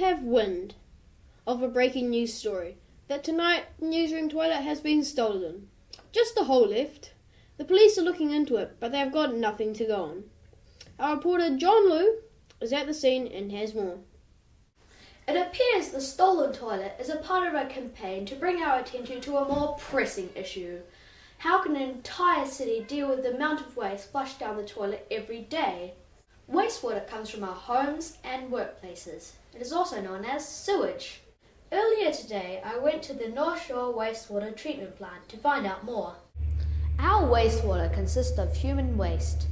have wind of a breaking news story that tonight the newsroom toilet has been stolen. Just the hole left. The police are looking into it, but they have got nothing to go on. Our reporter John Liu is at the scene and has more. It appears the stolen toilet is a part of a campaign to bring our attention to a more pressing issue. How can an entire city deal with the amount of waste flushed down the toilet every day? Wastewater comes from our homes and workplaces. It is also known as sewage. Earlier today, I went to the North Shore Wastewater Treatment Plant to find out more. Our wastewater consists of human waste,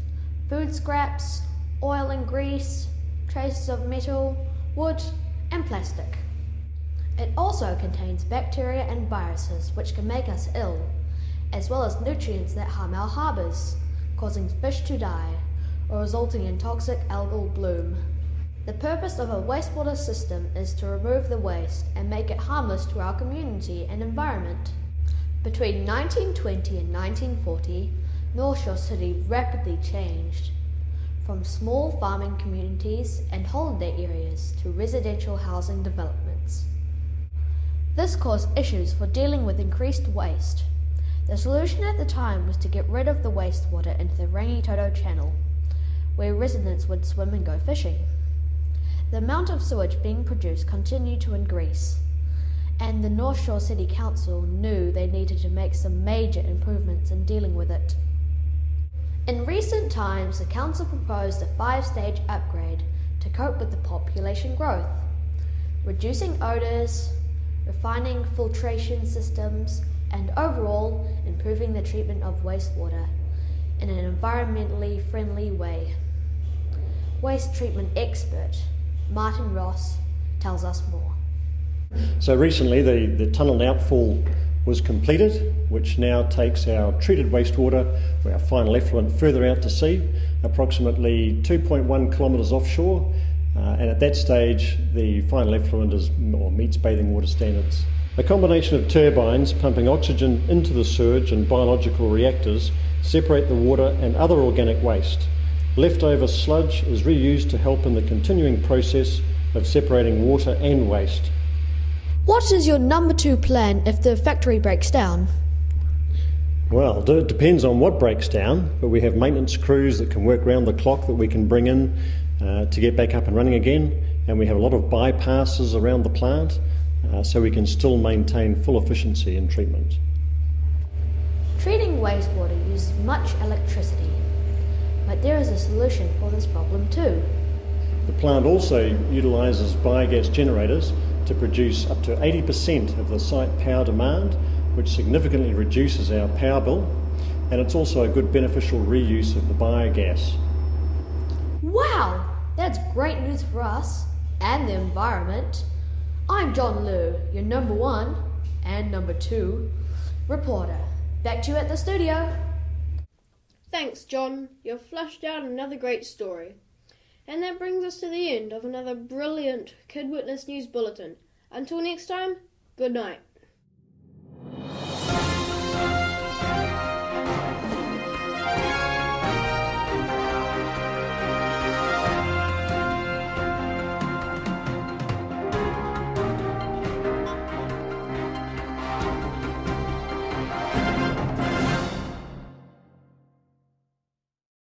food scraps, oil and grease, traces of metal, wood, and plastic. It also contains bacteria and viruses which can make us ill, as well as nutrients that harm our harbours, causing fish to die, or resulting in toxic algal bloom. The purpose of a wastewater system is to remove the waste and make it harmless to our community and environment. Between 1920 and 1940, North Shore City rapidly changed, from small farming communities and holiday areas to residential housing developments. This caused issues for dealing with increased waste. The solution at the time was to get rid of the wastewater into the Rangitoto Channel, where residents would swim and go fishing. The amount of sewage being produced continued to increase, and the North Shore City Council knew they needed to make some major improvements in dealing with it. In recent times, the council proposed a 5-stage upgrade to cope with the population growth, reducing odours, refining filtration systems, and overall improving the treatment of wastewater in an environmentally friendly way. Waste treatment expert Martin Ross tells us more. So recently the tunnel and outfall was completed, which now takes our treated wastewater, or our final effluent, further out to sea, approximately 2.1 kilometres offshore, and at that stage the final effluent meets bathing water standards. A combination of turbines pumping oxygen into the sewage and biological reactors separate the water and other organic waste. Leftover sludge is reused to help in the continuing process of separating water and waste. What is your number 2 plan if the factory breaks down? Well, it depends on what breaks down, but we have maintenance crews that can work round the clock that we can bring in to get back up and running again, and we have a lot of bypasses around the plant so we can still maintain full efficiency in treatment. Treating wastewater uses much electricity, but there is a solution for this problem too. The plant also utilises biogas generators to produce up to 80% of the site power demand, which significantly reduces our power bill, and it's also a good beneficial reuse of the biogas. Wow, that's great news for us and the environment. I'm John Liu, your number 1 and number 2 reporter. Back to you at the studio. Thanks, John. You've flushed out another great story. And that brings us to the end of another brilliant Kid Witness News Bulletin. Until next time, good night.